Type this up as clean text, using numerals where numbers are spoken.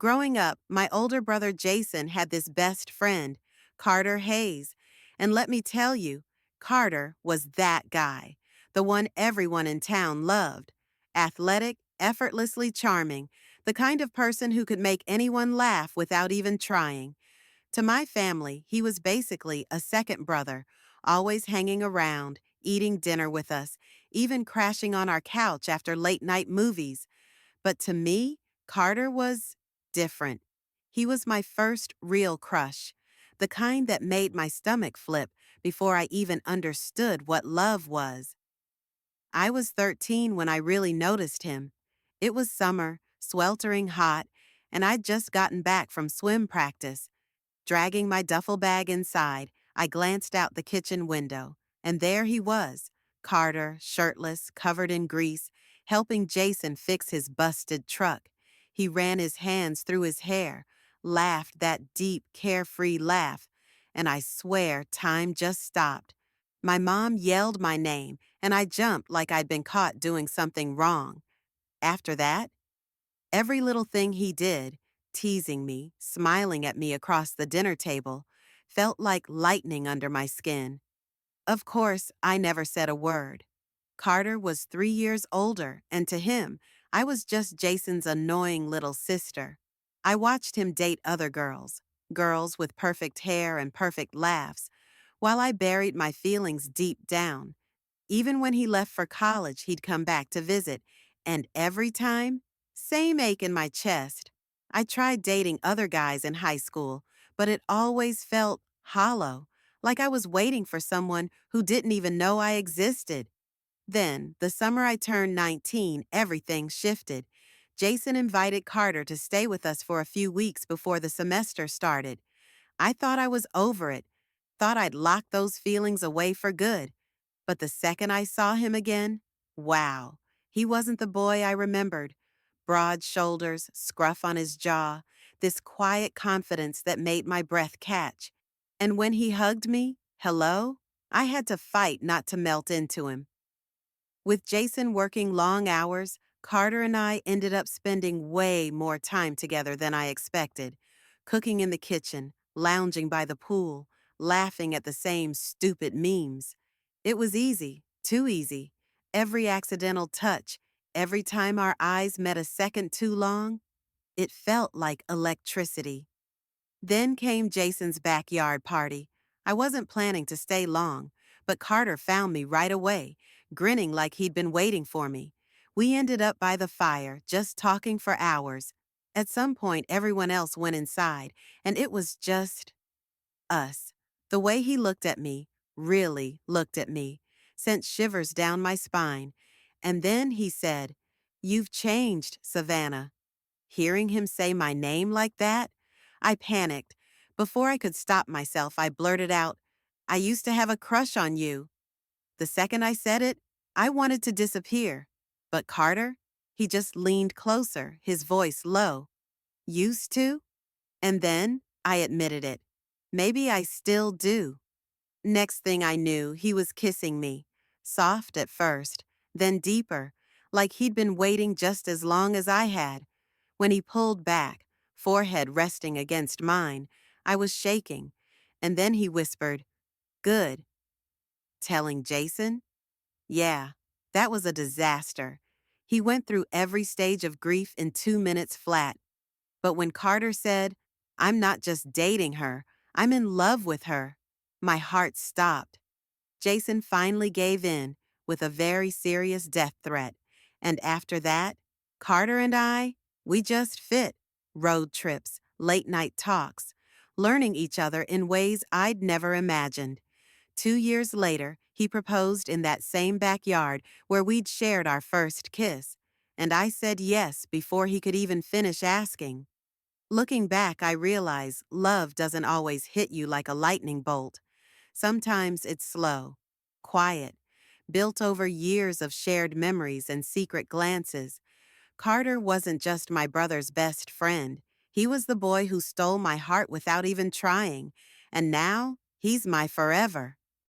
Growing up, my older brother Jason had this best friend, Carter Hayes. And let me tell you, Carter was that guy, the one everyone in town loved. Athletic, effortlessly charming, the kind of person who could make anyone laugh without even trying. To my family, he was basically a second brother, always hanging around, eating dinner with us, even crashing on our couch after late night movies. But to me, Carter was different. He was my first real crush, the kind that made my stomach flip before I even understood what love was. I was 13 when I really noticed him. It was summer, sweltering hot, and I'd just gotten back from swim practice. Dragging my duffel bag inside, I glanced out the kitchen window, and there he was, Carter, shirtless, covered in grease, helping Jason fix his busted truck. He ran his hands through his hair, laughed that deep, carefree laugh, and I swear time just stopped. My mom yelled my name, and I jumped like I'd been caught doing something wrong. After that, every little thing he did, teasing me, smiling at me across the dinner table, felt like lightning under my skin. Of course, I never said a word. Carter was 3 years older, and to him, I was just Jason's annoying little sister. I watched him date other girls, girls with perfect hair and perfect laughs, while I buried my feelings deep down. Even when he left for college, he'd come back to visit, and every time, same ache in my chest. I tried dating other guys in high school, but it always felt hollow, like I was waiting for someone who didn't even know I existed. Then, the summer I turned 19, everything shifted. Jason invited Carter to stay with us for a few weeks before the semester started. I thought I was over it, thought I'd locked those feelings away for good. But the second I saw him again, wow, he wasn't the boy I remembered. Broad shoulders, scruff on his jaw, this quiet confidence that made my breath catch. And when he hugged me, hello, I had to fight not to melt into him. With Jason working long hours, Carter and I ended up spending way more time together than I expected, cooking in the kitchen, lounging by the pool, laughing at the same stupid memes. It was easy, too easy. Every accidental touch, every time our eyes met a second too long, it felt like electricity. Then came Jason's backyard party. I wasn't planning to stay long, but Carter found me right away, grinning like he'd been waiting for me. We ended up by the fire, just talking for hours. At some point, everyone else went inside, and it was just us. The way he looked at me, really looked at me, sent shivers down my spine. And then he said, "You've changed, Savannah." Hearing him say my name like that, I panicked. Before I could stop myself, I blurted out, "I used to have a crush on you." The second I said it, I wanted to disappear. But Carter, he just leaned closer, his voice low. "Used to?" And then I admitted it. Maybe I still do. Next thing I knew, he was kissing me. Soft at first, then deeper, like he'd been waiting just as long as I had. When he pulled back, forehead resting against mine, I was shaking. And then he whispered, "Good." Telling Jason? Yeah, that was a disaster. He went through every stage of grief in 2 minutes flat. But when Carter said, "I'm not just dating her, I'm in love with her," my heart stopped. Jason finally gave in with a very serious death threat. And after that, Carter and I, we just fit. Road trips, late night talks, learning each other in ways I'd never imagined. 2 years later, he proposed in that same backyard where we'd shared our first kiss. And I said yes before he could even finish asking. Looking back, I realize love doesn't always hit you like a lightning bolt. Sometimes it's slow, quiet, built over years of shared memories and secret glances. Carter wasn't just my brother's best friend. He was the boy who stole my heart without even trying. And now, he's my forever.